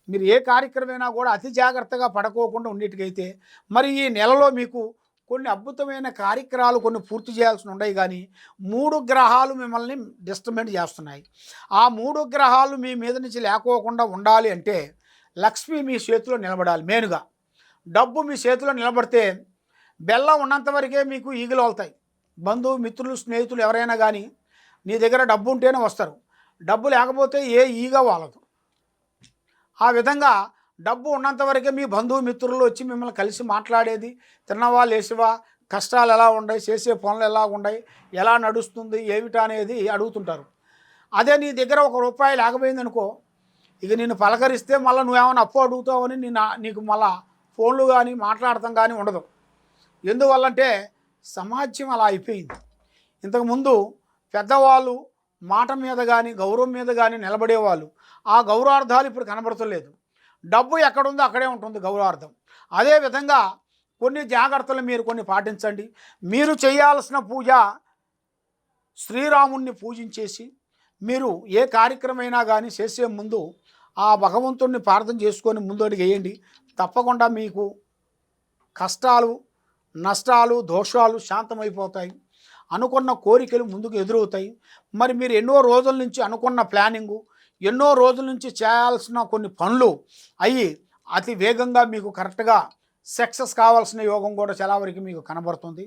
మీరు ఏ కార్యక్రమైనా కూడా అతి జాగ్రత్తగా పడుకోకుండా ఉండేటికైతే మరి ఈ నెలలో మీకు కొన్ని అద్భుతమైన కార్యక్రమాలు కొన్ని పూర్తి చేయాల్సి ఉన్నాయి. కానీ 3 గ్రహాలు మిమ్మల్ని డిస్టర్బెంట్ చేస్తున్నాయి. ఆ 3 గ్రహాలు మీ మీద నుంచి లేకోకుండా ఉండాలి అంటే లక్ష్మి మీ చేతిలో నిలబడాలి. మెయిన్గా డబ్బు మీ చేతిలో నిలబడితే బెల్లం ఉన్నంత వరకే మీకు ఈగలు వెళ్తాయి. బంధువు మిత్రులు స్నేహితులు ఎవరైనా కానీ నీ దగ్గర డబ్బు ఉంటేనే వస్తారు. డబ్బు లేకపోతే ఏ ఈగ వాలదు. ఆ విధంగా డబ్బు ఉన్నంత వరకే మీ బంధువు మిత్రులు వచ్చి మిమ్మల్ని కలిసి మాట్లాడేది, తిన్నవా లేచివా, కష్టాలు ఎలా ఉన్నాయి, చేసే పనులు ఎలా ఉన్నాయి, ఎలా నడుస్తుంది ఏమిటా అనేది అడుగుతుంటారు. అదే నీ దగ్గర ₹1 లేకపోయిందనుకో, ఇక నిన్ను పలకరిస్తే మళ్ళీ నువ్వేమైనా అప్పు అడుగుతావని నీకు మళ్ళా ఫోన్లు కానీ మాట్లాడటం కానీ ఉండదు. ఎందువల్లంటే సమాజం అలా అయిపోయింది. ఇంతకుముందు పెద్దవాళ్ళు మాట మీద కానీ గౌరవం మీద కానీ నిలబడేవాళ్ళు. ఆ గౌరవార్థాలు ఇప్పుడు కనబడతలేదు. డబ్బు ఎక్కడుందో అక్కడే ఉంటుంది గౌరవార్థం. అదేవిధంగా కొన్ని జాగ్రత్తలు మీరు కొన్ని పాటించండి. మీరు చేయాల్సిన పూజ శ్రీరాముణ్ణి పూజించేసి మీరు ఏ కార్యక్రమైనా కానీ చేసే ముందు ఆ భగవంతుణ్ణి ప్రార్థన చేసుకొని ముందడుగు వేయండి. తప్పకుండా మీకు కష్టాలు, నష్టాలు, దోషాలు శాంతమైపోతాయి. అనుకున్న కోరికలు ముందుకు ఎదురవుతాయి. మరి మీరు ఎన్నో రోజుల నుంచి అనుకున్న ప్లానింగు, ఎన్నో రోజుల నుంచి చేయాల్సిన కొన్ని పనులు అయ్యి అతి వేగంగా మీకు కరెక్ట్గా సక్సెస్ కావాల్సిన యోగం కూడా చాలా వరకు మీకు కనబడుతుంది.